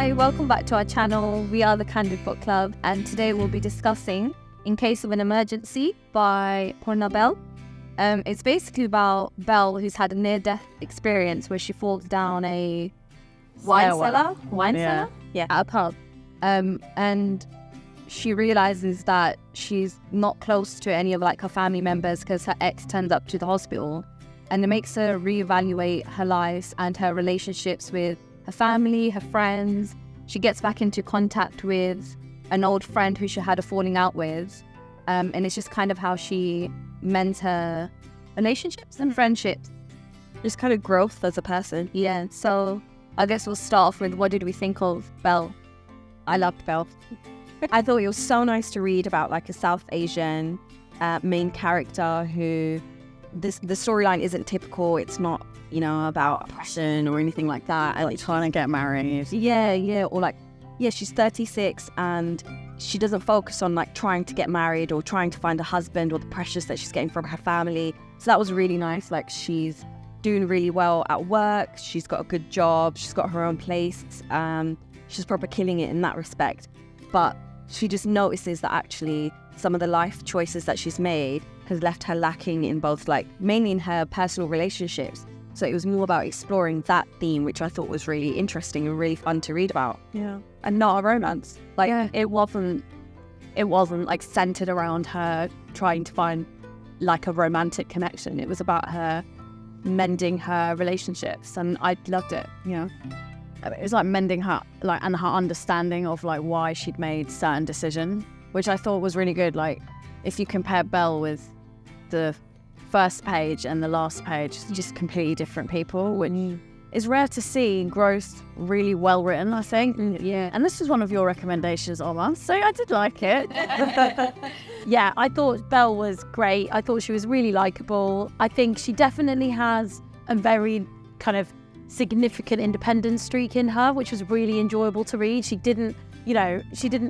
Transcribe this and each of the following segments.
Hi, welcome back to our channel. We are the Candid Book Club, and today we'll be discussing In Case of an Emergency by POORNA BELL. It's basically about Belle, who's had a near-death experience where she falls down a wine cellar at a pub. And she realizes that she's not close to any of her family members because her ex turns up to the hospital, and it makes her reevaluate her life and her relationships with her family, her friends. She gets back into contact with an old friend who she had a falling out with, and it's just kind of how she mends her relationships and friendships. Just kind of growth as a person. Yeah, so I guess we'll start off with, what did we think of Belle? I loved Belle. I thought it was so nice to read about a South Asian main character who the storyline isn't typical. It's not, about oppression or anything like that. Trying to get married. Yeah. Or she's 36 and she doesn't focus on trying to get married or trying to find a husband or the pressures that she's getting from her family. So that was really nice. She's doing really well at work. She's got a good job. She's got her own place. She's probably killing it in that respect. But she just notices that actually some of the life choices that she's made has left her lacking in both, mainly in her personal relationships. So it was more about exploring that theme, which I thought was really interesting and really fun to read about. Yeah. And not a romance. It wasn't centered around her trying to find a romantic connection. It was about her mending her relationships, and I loved it. Yeah. It was mending her, and her understanding of why she'd made certain decisions, which I thought was really good. If you compare Belle with the first page and the last page, it's just completely different people, which is rare to see. Growth, really well written, I think. Yeah. And this was one of your recommendations, Omar, so I did like it. Yeah, I thought Belle was great. I thought she was really likable. I think she definitely has a very kind of significant independent streak in her, which was really enjoyable to read. She didn't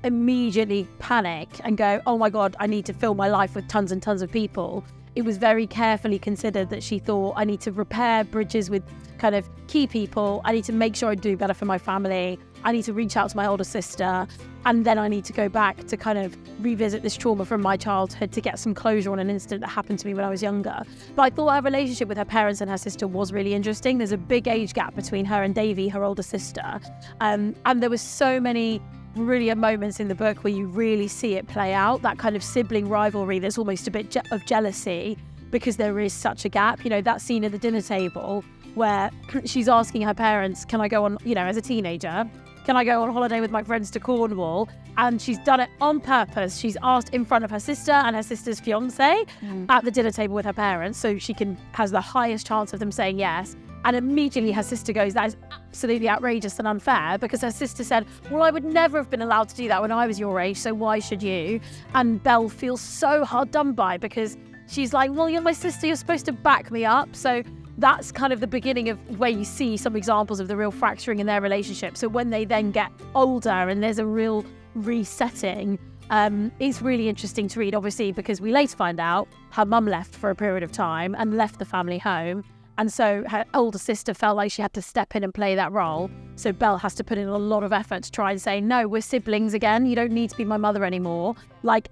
immediately panic and go, oh my God, I need to fill my life with tons and tons of people. It was very carefully considered that she thought, I need to repair bridges with kind of key people. I need to make sure I do better for my family. I need to reach out to my older sister. And then I need to go back to kind of revisit this trauma from my childhood to get some closure on an incident that happened to me when I was younger. But I thought her relationship with her parents and her sister was really interesting. There's a big age gap between her and Davy, her older sister. And there was so many brilliant moments in the book where you really see it play out, that kind of sibling rivalry. There's almost a bit of jealousy because there is such a gap. That scene at the dinner table where she's asking her parents, can I go on, as a teenager, can I go on holiday with my friends to Cornwall? And she's done it on purpose. She's asked in front of her sister and her sister's fiance at the dinner table with her parents, so she has the highest chance of them saying yes. And immediately her sister goes, that is absolutely outrageous and unfair, because her sister said, well, I would never have been allowed to do that when I was your age, so why should you? And Belle feels so hard done by, because she's like, well, you're my sister, you're supposed to back me up. So that's kind of the beginning of where you see some examples of the real fracturing in their relationship. So when they then get older and there's a real resetting, it's really interesting to read, obviously, because we later find out her mum left for a period of time and left the family home. And so her older sister felt like she had to step in and play that role. So Belle has to put in a lot of effort to try and say, no, we're siblings again. You don't need to be my mother anymore.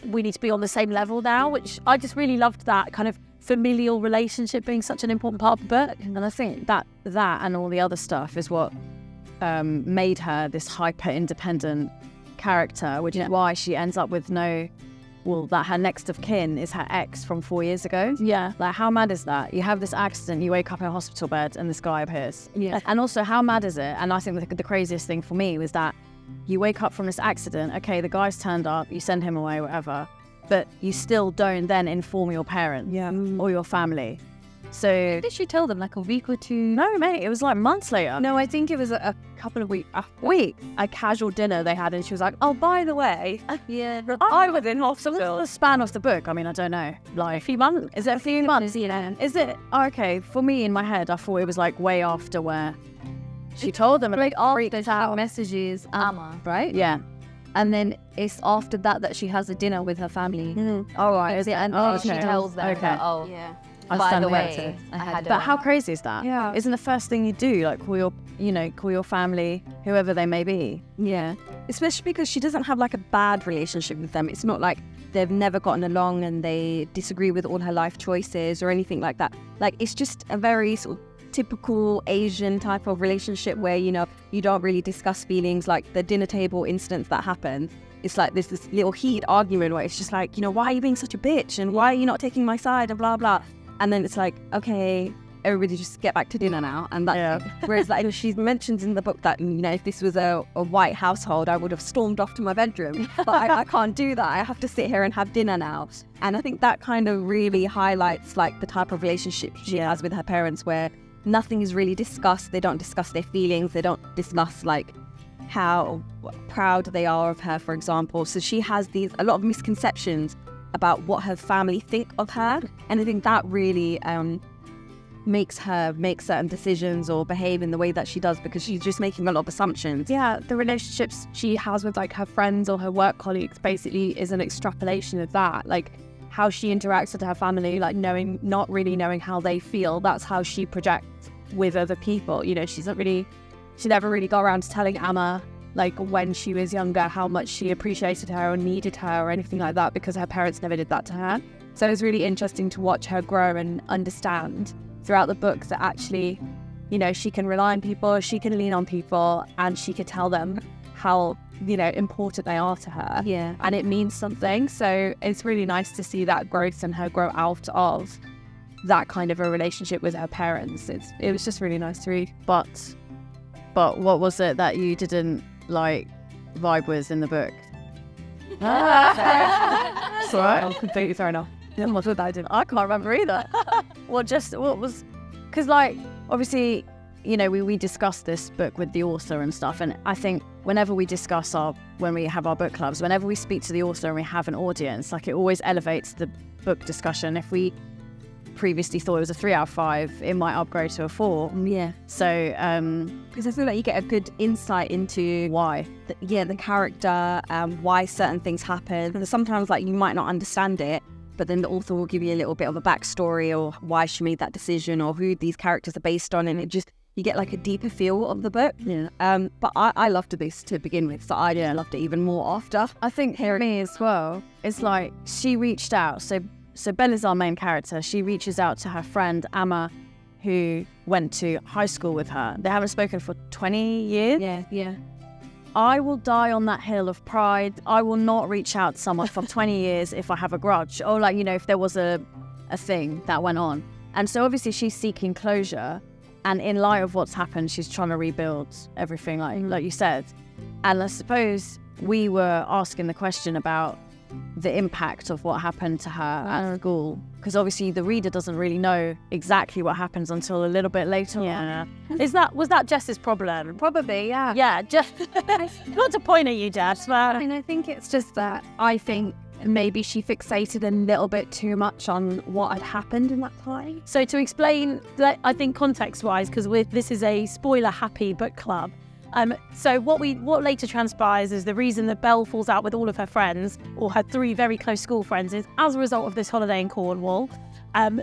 We need to be on the same level now, which I just really loved, that kind of familial relationship being such an important part of the book. And I think that and all the other stuff is what made her this hyper-independent character, which is why she ends up with that her next of kin is her ex from 4 years ago. Yeah. How mad is that? You have this accident, you wake up in a hospital bed and this guy appears. Yeah. And also, how mad is it? And I think the craziest thing for me was that you wake up from this accident, okay, the guy's turned up, you send him away, whatever, but you still don't then inform your parents or your family. So did she tell them a week or two? No, mate, it was months later. No, I think it was a couple of weeks, a casual dinner they had, and she was like, oh, by the way, I was in hospital. So what's the span of the book? I mean, I don't know. A few months. Is it a few months? Is it? Oh, okay. For me, in my head, I thought it was way after where she told them. After her messages, right? Yeah. And then it's after that she has a dinner with her family. All right. And she tells them, Yeah. by the way, I had But how crazy is that? Yeah. Isn't the first thing you do call your you know, call your family whoever they may be. Yeah, especially because she doesn't have like a bad relationship with them. It's not like they've never gotten along and they disagree with all her life choices or anything like that. Like, it's just a very sort of typical Asian type of relationship where, you know, you don't really discuss feelings. Like the dinner table incidents that happen, it's like there's this little heated argument where it's just like, you know, why are you being such a bitch and why are you not taking my side and blah blah. And then it's like, okay, everybody just get back to dinner now. And that, whereas like she mentions in the book that, you know, if this was a white household, I would have stormed off to my bedroom, but I can't do that. I have to sit here and have dinner now. And I think that kind of really highlights like the type of relationship she has with her parents, where nothing is really discussed. They don't discuss their feelings. They don't discuss like how proud they are of her, for example. So she has a lot of misconceptions about what her family think of her. And I think that really makes her make certain decisions or behave in the way that she does, because she's just making a lot of assumptions. Yeah, the relationships she has with like her friends or her work colleagues basically is an extrapolation of that. Like how she interacts with her family, like not really knowing how they feel. That's how she projects with other people. You know, she never really got around to telling Amma, like when she was younger, how much she appreciated her or needed her or anything like that, because her parents never did that to her. So it's really interesting to watch her grow and understand throughout the book that actually, you know, she can rely on people, she can lean on people, and she could tell them how, you know, important they are to her. Yeah. And it means something. So it's really nice to see that growth and her grow out of that kind of a relationship with her parents. It was just really nice to read. But what was it that you didn't like vibe with in the book? Sorry, I'm completely thrown off. I can't remember either. What was, because like obviously, you know, we discussed this book with the author and stuff, and I think whenever we discuss when we have our book clubs, whenever we speak to the author and we have an audience, like it always elevates the book discussion. If we previously thought it was a 3 out of 5, it might upgrade to a 4. Yeah. So because I feel like you get a good insight into why the character, why certain things happen. And sometimes like you might not understand it, but then the author will give you a little bit of a backstory or why she made that decision or who these characters are based on, and you get like a deeper feel of the book. Yeah. But I loved this to begin with, so I loved it even more after. I think here me as well, it's like she reached out. So Belle is our main character. She reaches out to her friend Amma, who went to high school with her. They haven't spoken for 20 years. Yeah. I will die on that hill of pride. I will not reach out to someone for 20 years if I have a grudge, or like, you know, if there was a thing that went on. And so obviously she's seeking closure, and in light of what's happened, she's trying to rebuild everything, like you said. And I suppose we were asking the question about the impact of what happened to her at school, because obviously the reader doesn't really know exactly what happens until a little bit later. Was that Jess's problem? Probably, yeah. Yeah, Jess. Not to point at you, Jess, but I think it's just that I think maybe she fixated a little bit too much on what had happened in that time. so to explain, I think context-wise, because this is a spoiler-happy book club. So what later transpires is the reason that Belle falls out with all of her friends, or her 3 very close school friends, is as a result of this holiday in Cornwall.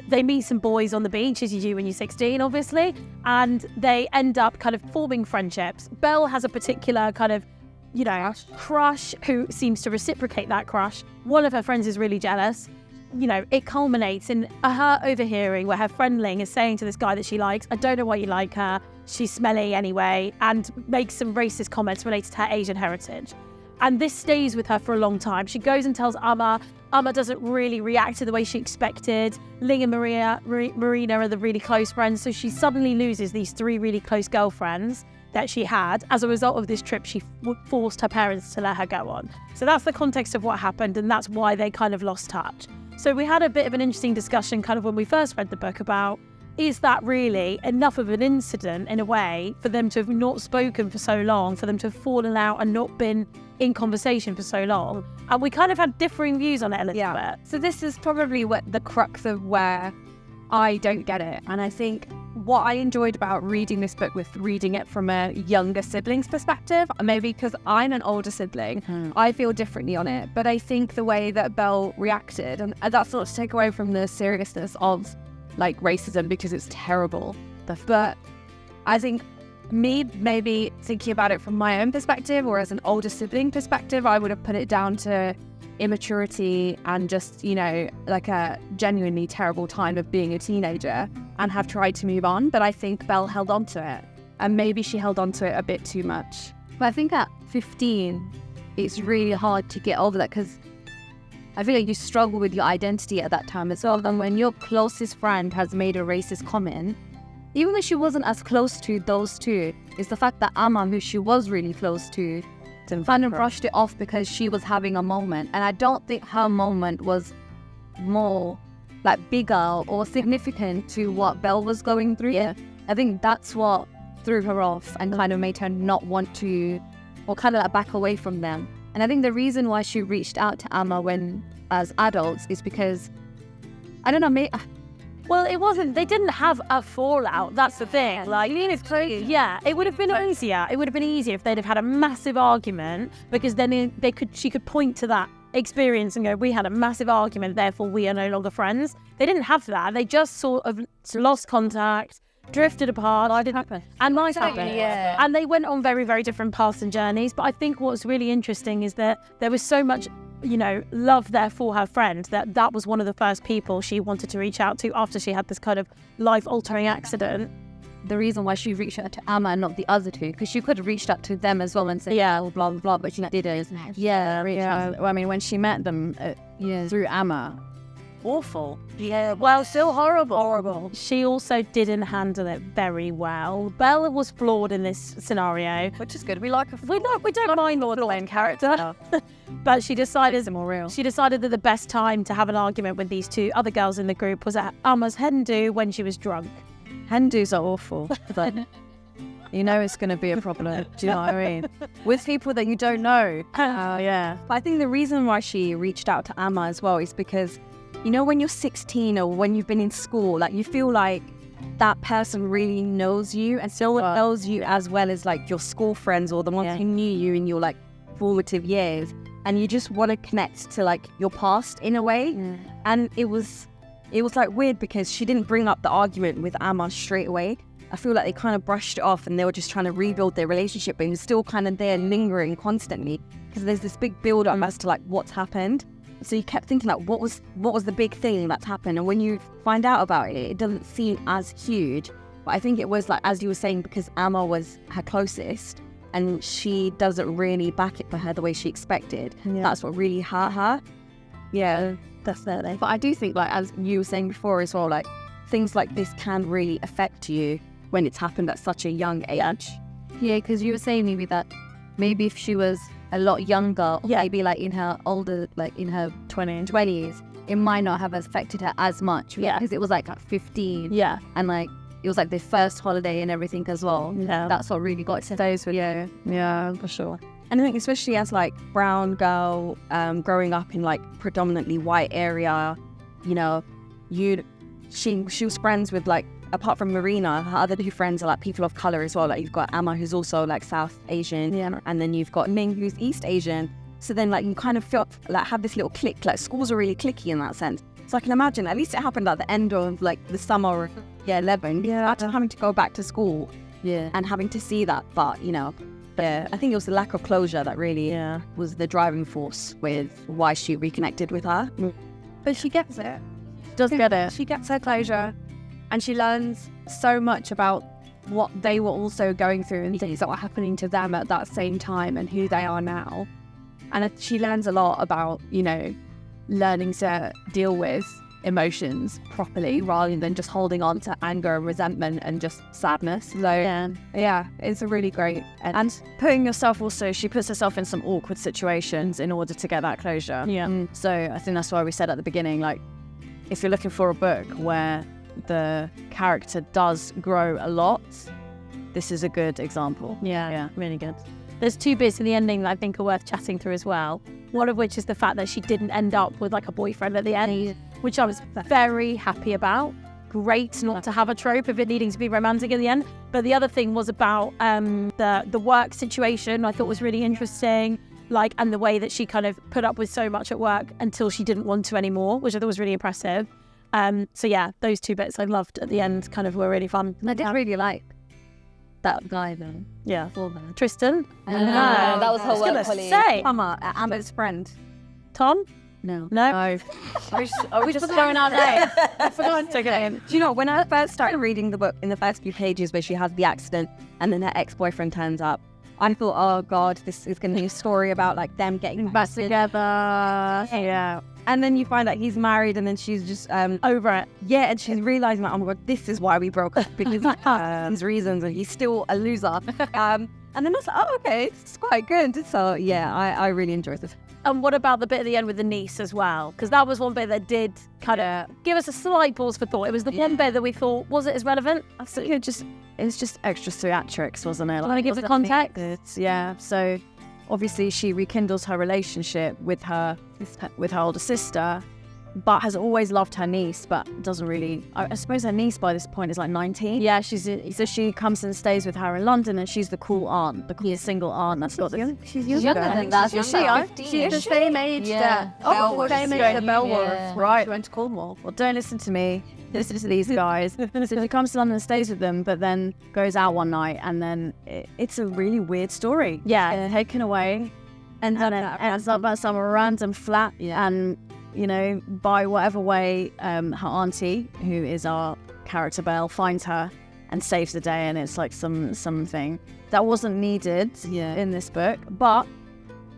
They meet some boys on the beach, as you do when you're 16, obviously, and they end up kind of forming friendships. Belle has a particular kind of, you know, crush who seems to reciprocate that crush. One of her friends is really jealous. You know, it culminates in her overhearing where her friend Ling is saying to this guy that she likes, I don't know why you like her, she's smelly anyway, and makes some racist comments related to her Asian heritage. And this stays with her for a long time. She goes and tells Amma. Amma doesn't really react to the way she expected. Ling and Marina are the really close friends, so she suddenly loses these 3 really close girlfriends that she had. As a result of this trip, she forced her parents to let her go on. So that's the context of what happened, and that's why they kind of lost touch. So we had a bit of an interesting discussion kind of when we first read the book about, is that really enough of an incident in a way for them to have not spoken for so long, for them to have fallen out and not been in conversation for so long? And we kind of had differing views on it a little bit. So this is probably what the crux of where I don't get it. And I think what I enjoyed about reading this book was reading it from a younger sibling's perspective. Maybe because I'm an older sibling, I feel differently on it. But I think the way that Belle reacted, and that's not to take away from the seriousness of like racism, because it's terrible. But I think me maybe thinking about it from my own perspective or as an older sibling perspective, I would have put it down to immaturity and just, you know, like a genuinely terrible time of being a teenager and have tried to move on. But I think Belle held on to it, and maybe she held on to it a bit too much. But I think at 15, it's really hard to get over that because I feel like you struggle with your identity at that time as well. And when your closest friend has made a racist comment, even though she wasn't as close to those two, it's the fact that Amma, who she was really close to, kind of brushed it off because she was having a moment. And I don't think her moment was more like bigger or significant to what Belle was going through. Yeah. I think that's what threw her off and kind of made her not want to, or kind of like back away from them. And I think the reason why she reached out to Amma when as adults is because, I don't know, Well, it wasn't. They didn't have a fallout. That's the thing. Like, it's crazy. Yeah, it would have been easier. It would have been easier if they'd have had a massive argument, because then she could point to that experience and go, "We had a massive argument, therefore we are no longer friends." They didn't have that. They just sort of lost contact, drifted apart. Life happened. And life happened. Yeah. And they went on very, very different paths and journeys. But I think what's really interesting is that there was so much, you know, love there for her friend that was one of the first people she wanted to reach out to after she had this kind of life-altering accident. The reason why she reached out to Amma and not the other two, because she could have reached out to them as well and said, yeah, blah, blah, blah, but she didn't. Yeah. Well, I mean, when she met them through Amma, Awful. Yeah, well, still horrible. She also didn't handle it very well. Belle was flawed in this scenario, which is good. We like we don't mind Lord Lane character. But she decided more real. She decided that the best time to have an argument with these two other girls in the group was at Amma's hen do when she was drunk. Hen do's are awful. Like, you know it's going to be a problem. Do you know what I mean? With people that you don't know. Yeah. But I think the reason why she reached out to Amma as well is because, you know, when you're 16 or when you've been in school, like you feel like that person really knows you and still knows you as well as like your school friends or the ones who knew you in your like formative years. And you just want to connect to like your past in a way. And it was like weird because she didn't bring up the argument with Amma straight away. I feel like they kind of brushed it off and they were just trying to rebuild their relationship, but it was still kind of there lingering constantly because there's this big build up as to like what's happened. So you kept thinking like, what was the big thing that's happened? And when you find out about it, it doesn't seem as huge. But I think it was like, as you were saying, because Amma was her closest and she doesn't really back it for her the way she expected. Yeah. That's what really hurt her. Yeah, definitely. But I do think, like, as you were saying before as well, like, things like this can really affect you when it's happened at such a young age. Yeah, because you were saying maybe that maybe if she was a lot younger, maybe like in her older, like in her 20s, it might not have affected her as much. Yeah, because it was like at 15. Yeah, and like it was like the first holiday and everything as well. Yeah, that's what really got to those with you. Yeah, for sure. And I think especially as like brown girl, growing up in like predominantly white area, you know, she was friends with like, apart from Marina, her other two friends are like people of color as well. Like you've got Amma, who's also like South Asian, and then you've got Ning, who's East Asian. So then like you kind of feel like have this little clique. Like schools are really cliquey in that sense. So I can imagine at least it happened at the end of like the summer of 11. Yeah, after having to go back to school. Yeah, and having to see that, but you know. Yeah, I think it was the lack of closure that really was the driving force with why she reconnected with her. But she gets it. Does get it. She gets her closure and she learns so much about what they were also going through and things that were happening to them at that same time and who they are now. And she learns a lot about, you know, learning to deal with emotions properly rather than just holding on to anger and resentment and just sadness. So yeah, it's a really great and putting yourself also, she puts herself in some awkward situations in order to get that closure. So I think that's why we said at the beginning, like, if you're looking for a book where the character does grow a lot, this is a good example. Yeah, really good. There's two bits in the ending that I think are worth chatting through as well. One of which is the fact that she didn't end up with like a boyfriend at the end, which I was very happy about. Great not to have a trope of it needing to be romantic at the end. But the other thing was about the work situation. I thought was really interesting, like, and the way that she kind of put up with so much at work until she didn't want to anymore, which I thought was really impressive. So yeah, those two bits I loved at the end kind of were really fun. I did really like that guy though. Yeah. Before that. Tristan? No, that was her I was work gonna colleague. say. Summer, Amber's friend. Tom? No. No? Are we just throwing out names? I forgot to get in. Do you know, when I first started reading the book, in the first few pages where she has the accident and then her ex-boyfriend turns up, I thought, oh God, this is going to be a story about like them getting Back together. Yeah. And then you find out he's married and then she's just Over it. yeah, and she's realizing like, oh my God, this is why we broke up, because his reasons, and he's still a loser. And then I was like, oh, okay, it's quite good. So yeah, I really enjoyed this. And what about the bit at the end with the niece as well? Because that was one bit that did kind of give us a slight pause for thought. It was the one bit that we thought, was it as relevant? Absolutely, it's just extra theatrics, wasn't it? Do you want to give the context? Yeah. So obviously she rekindles her relationship with her older sister, but has always loved her niece, but doesn't really. I suppose her niece by this point is like 19. Yeah, So she comes and stays with her in London, and she's the cool aunt, the cool single aunt. That's got the. She's younger than that. Is she? She's the same age that same age that Belle was. Right. She went to Cornwall. Well, don't listen to me. Listen to these guys. So she comes to London and stays with them, but then goes out one night, and then it's a really weird story. Yeah. Taken away, and then it ends up at some random flat, and you know, by whatever way, her auntie, who is our character Belle, finds her and saves the day, and it's like something that wasn't needed in this book, but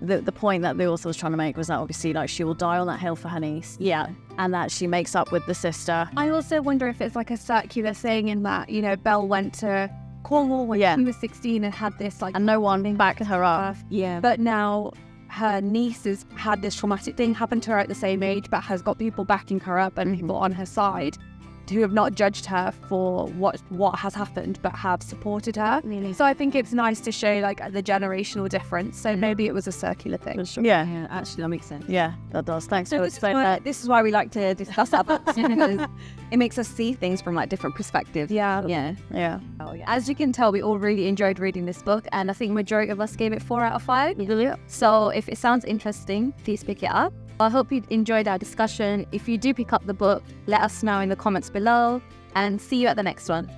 the point that the author was trying to make was that obviously like she will die on that hill for her niece, and that she makes up with the sister. I also wonder if it's like a circular thing in that, you know, Belle went to Cornwall when she was 16 and had this like, and no one backed her up. but now her niece has had this traumatic thing happen to her at the same age, but has got people backing her up and people on her side who have not judged her for what has happened, but have supported her. Really? So I think it's nice to show like the generational difference. So maybe it was a circular thing. Yeah, actually, that makes sense. yeah, that does. Thanks So for explaining that. this is why we like to discuss our books, because it makes us see things from like different perspectives. Yeah. Yeah. As you can tell, we all really enjoyed reading this book, and I think majority of us gave it 4 out of 5. So if it sounds interesting, please pick it up. I hope you enjoyed our discussion. If you do pick up the book, let us know in the comments below, and see you at the next one.